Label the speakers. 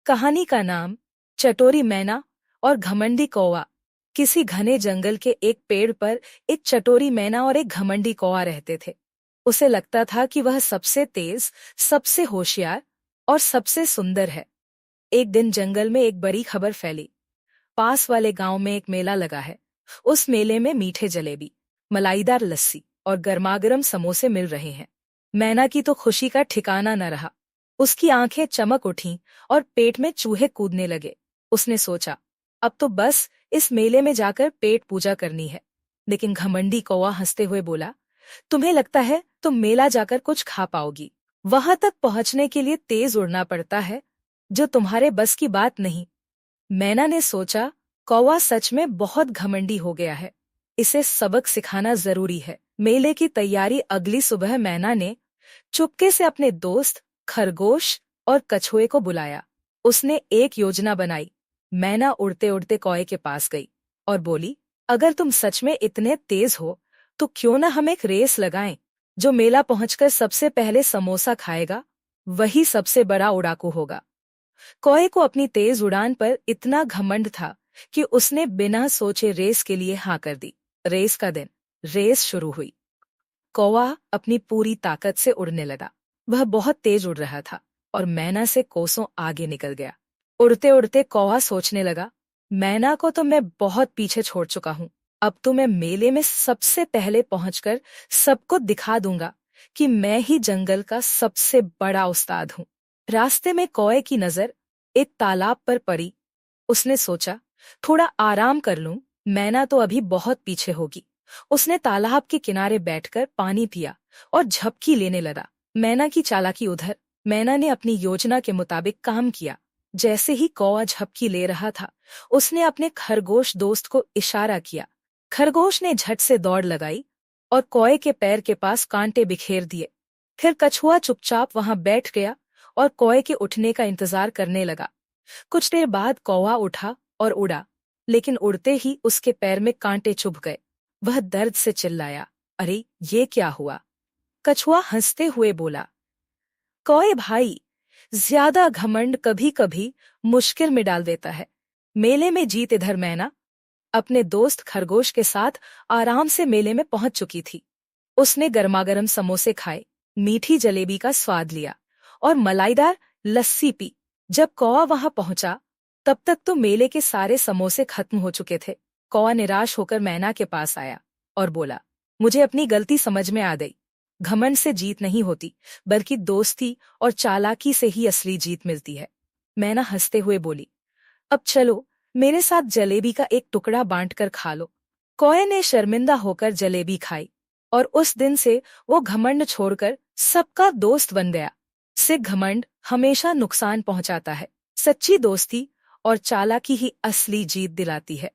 Speaker 1: कहानी का नाम चटोरी मैना और घमंडी कौवा। किसी घने जंगल के एक पेड़ पर एक चटोरी मैना और एक घमंडी कौवा रहते थे। उसे लगता था कि वह सबसे तेज, सबसे होशियार और सबसे सुंदर है। एक दिन जंगल में एक बड़ी खबर फैली। पास वाले गांव में एक मेला लगा है। उस मेले में मीठे जलेबी, मलाईदार लस्सी और गर्मागर्म समोसे मिल रहे हैं। मैना की तो खुशी का ठिकाना न रहा। उसकी आंखें चमक उठीं और पेट में चूहे कूदने लगे। उसने सोचा, अब तो बस इस मेले में जाकर पेट पूजा करनी है। लेकिन घमंडी कौवा हंसते हुए बोला, तुम्हें लगता है तुम मेला जाकर कुछ खा पाओगी? वहां तक पहुंचने के लिए तेज उड़ना पड़ता है, जो तुम्हारे बस की बात नहीं। मैना ने सोचा, कौवा सच में बहुत घमंडी हो गया है। इसे सबक सिखाना जरूरी है। मेले की तैयारी अगली सुबह मैना ने चुपके से अपने दोस्त खरगोश और कछुए को बुलाया। उसने एक योजना बनाई। मैना उड़ते उड़ते कौवे के पास गई और बोली, अगर तुम सच में इतने तेज हो तो क्यों न हम एक रेस लगाएं। जो मेला पहुंचकर सबसे पहले समोसा खाएगा वही सबसे बड़ा उड़ाकू होगा। कौवे को अपनी तेज उड़ान पर इतना घमंड था कि उसने बिना सोचे रेस के लिए हाँ कर दी। रेस का दिन। रेस शुरू हुई। कौवा अपनी पूरी ताकत से उड़ने लगा। वह बहुत तेज उड़ रहा था और मैना से कोसों आगे निकल गया। उड़ते उड़ते कौवा सोचने लगा, मैना को तो मैं बहुत पीछे छोड़ चुका हूँ। अब तो मैं मेले में सबसे पहले पहुंचकर सबको दिखा दूंगा कि मैं ही जंगल का सबसे बड़ा उस्ताद हूँ। रास्ते में कौवे की नजर एक तालाब पर पड़ी। उसने सोचा, थोड़ा आराम कर लूं, मैना तो अभी बहुत पीछे होगी। उसने तालाब के किनारे बैठकर पानी पिया और झपकी लेने लगा। मैना की चालाकी उधर। मैना ने अपनी योजना के मुताबिक काम किया। जैसे ही कौवा झपकी ले रहा था, उसने अपने खरगोश दोस्त को इशारा किया। खरगोश ने झट से दौड़ लगाई और कौवे के पैर के पास कांटे बिखेर दिए। फिर कछुआ चुपचाप वहां बैठ गया और कौवे के उठने का इंतजार करने लगा। कुछ देर बाद कौवा उठा और उड़ा, लेकिन उड़ते ही उसके पैर में कांटे चुभ गए। वह दर्द से चिल्लाया, अरे ये क्या हुआ? कछुआ हंसते हुए बोला, कौवे भाई, ज्यादा घमंड कभी कभी मुश्किल में डाल देता है। मेले में जीत इधर। मैना अपने दोस्त खरगोश के साथ आराम से मेले में पहुंच चुकी थी। उसने गर्मागर्म समोसे खाए, मीठी जलेबी का स्वाद लिया और मलाईदार लस्सी पी। जब कौवा वहां पहुंचा, तब तक तो मेले के सारे समोसे खत्म हो चुके थे। कौवा निराश होकर मैना के पास आया और बोला, मुझे अपनी गलती समझ में आ गई। घमंड से जीत नहीं होती, बल्कि दोस्ती और चालाकी से ही असली जीत मिलती है। मैना हंसते हुए बोली, अब चलो मेरे साथ जलेबी का एक टुकड़ा बांटकर खा लो। कौवे ने शर्मिंदा होकर जलेबी खाई और उस दिन से वो घमंड छोड़कर सबका दोस्त बन गया। से घमंड हमेशा नुकसान पहुंचाता है। सच्ची दोस्ती और चालाकी ही असली जीत दिलाती है।